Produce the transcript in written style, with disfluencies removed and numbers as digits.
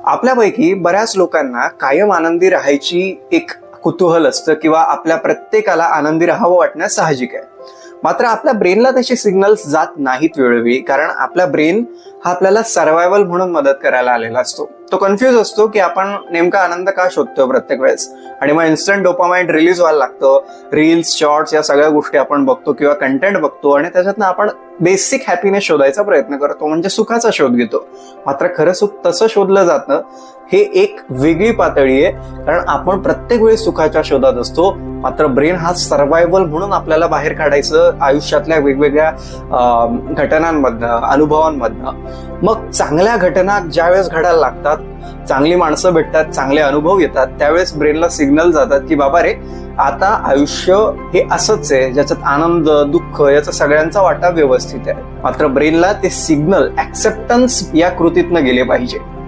आपल्यापैकी बऱ्याच लोकांना कायम आनंदी राहायची एक कुतूहल असतं किंवा आपल्या प्रत्येकाला आनंदी राहावं वाटण्यास साहजिक आहे. मात्र आपल्या ब्रेनला तसे सिग्नल्स जात नाहीत वेळोवेळी, कारण आपला ब्रेन हा आपल्याला सर्व्हायव्हल म्हणून मदत करायला आलेला असतो. तो कन्फ्यूज असतो की आपण नेमका आनंद का शोधतोय प्रत्येक वेळेस, आणि मग इन्स्टंट डोपामाइन रिलीज व्हायला लागतं. रील्स, शॉर्ट्स या सगळ्या गोष्टी आपण बघतो किंवा कंटेंट बघतो आणि त्याच्यातनं आपण बेसिक हॅपीनेस शोधायचा प्रयत्न करतो, म्हणजे सुखाचा शोध घेतो. मात्र खरं सुख तसं शोधलं जातं हे एक वेगळी पातळी आहे, कारण आपण प्रत्येक वेळी सुखाच्या शोधात असतो. मात्र ब्रेन हा सर्व्हायव्हल म्हणून आपल्याला बाहेर काढायचं आयुष्यातल्या वेगवेगळ्या घटनांमधनं, अनुभवांमधनं. मग चांगल्या घटना ज्यावेळेस घडायला लागतात, चांगली माणसं भेटतात, चांगले अनुभव येतात, त्यावेळेस ब्रेनला सिग्नल जातात की बाबा रे, आता आयुष्य हे असंच आहे ज्याच्यात आनंद, दुःख याचा सगळ्यांचा वाटा व्यवस्थित आहे. मात्र ब्रेनला ते सिग्नल ऍक्सेप्टन्स या कृतीतनं गेले पाहिजे.